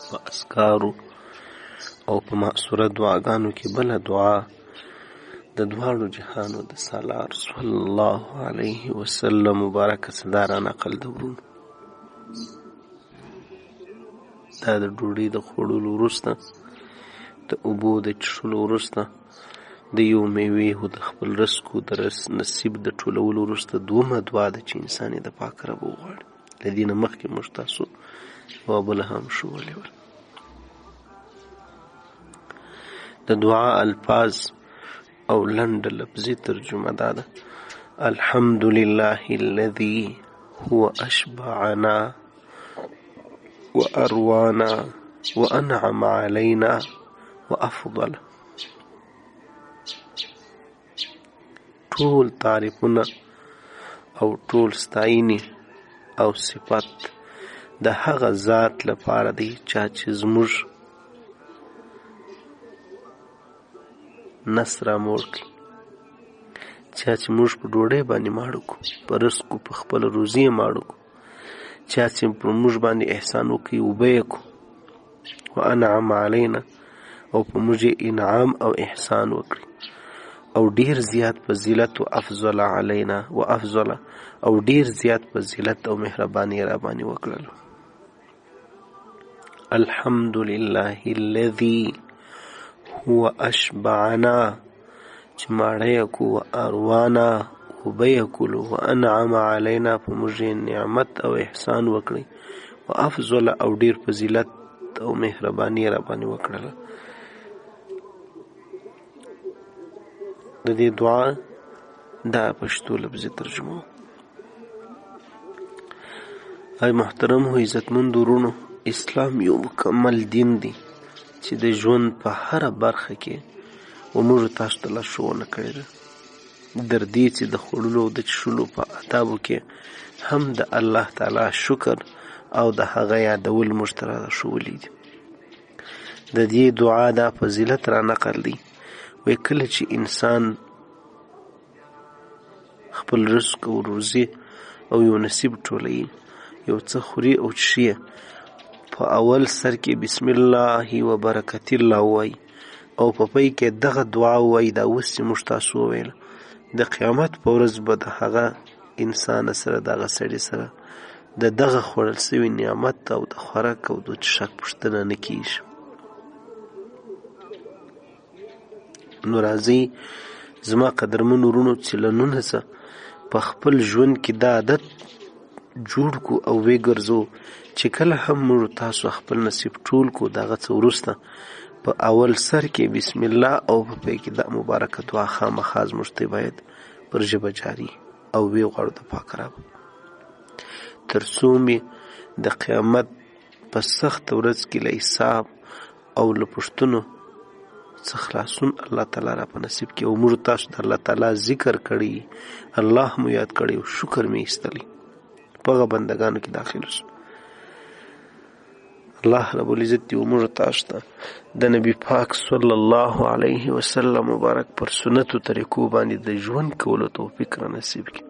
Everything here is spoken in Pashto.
په اذکارو او په مأثوره دعاګانو کې بله دعا د دواړو جهانو د سالار صلی الله علیه وسلم مبارکه صدا را نقل ده ورونو. دا د ډوډۍ د خوړلو وروسته، د اوبو د څښلو وروسته، د یو میوې او د خپل رزقو د نصیب د ټولولو وروسته دومه دعا ده چې انسان یې د پاک رب وغواړي. له دې نه مخکې موږ تاسو یوه بله هم ښوولې وه. د دعا الفاظ او لنډه لفظي ترجمه دا ده: الحمد لله الذي هو اشبعنا واروانا وانعم علينا وافضل. ټول تعریفونه او ټول ستاینې او صفت د هغه ذات لپاره دی چا چې زموږ نس را موړ کړي، چا چې موږ په ډوډۍ باندې ماړه کړو، په رزقو په خپله روزي یې ماړه کړو، چا چې پر موږ باندې احسان وکړي اوبه یې کړو، وانعم علینا او په موږ یې انعام او احسان وکړي، او ډیر زیات فضیلت و افضل علینا و افضل او ډیر زیات فضیلت او مهرباني را باندې وکړل. الحمد لله الذي هو اشبعنا چې ماړه یې کو، و اروانا اوبه یې کولو، و انعم علینا په موږ یې نعمت او احسان وکړي، و افضل او ډیر فضیلت او مهرباني را باندې وکړله. د دې دعا دا پښتو لفظي ترجمه. ای محترم او عزتمند ورونو، اسلام یو مکمل دین دی چې د ژوند په هره برخه کې و موږ تاسو ته لارښوونه کړې ده. در دې چې د خوړلو او د څښلو په آدابو کې هم د الله تعالی شکر او د هغه یادول موږ ته راښولي دي. د دې دعا دا فضیلت را نقل دی. وی کله چې انسان خپل رزق او روزي او یو نصیب ټولوي، یو څه خوري او څښي، په اول سر کې بسم الله و برکت الله وای او په پای کې دغه دعا وای. دا اوس چې موږ تاسو وویل، د قیامت په ورځ به د هغه انسان سره، دغه سړي سره د دغه خوړل سوي نعمت او د خوراک او د څښاک پوښتنه نه کیږي. نو راځئ زما قدرمن ورونو چې له نن څخه په خپل ژوند کې دا عادت جوړ کو او وګرځو چې کله هم موږ تاسو خپل نصیب ټول کو، دغه څه وروسته په اول سر کې بسم الله او په پای کې دا مبارکه دعا خامخا زموږ ته باید پر ژبه جاري او وی غواړو د پاک رب تر څو مې د قیامت په سخت ورځ کې له حساب او له پوښتنو څخه خلاصون الله تعالی را په نصیب کې، او موږ تاسو د الله تعالی ذکر کړی، الله مو یاد کړی او شکر مې ایستلی، په هغه بندګانو کې داخل شو. الله رب العزت دې موږ تاسو ته د نبی پاک صلی الله علیه وسلم مبارک پر سنتو طریقو باندې د ژوند کولو توفیق را نصیب کړي.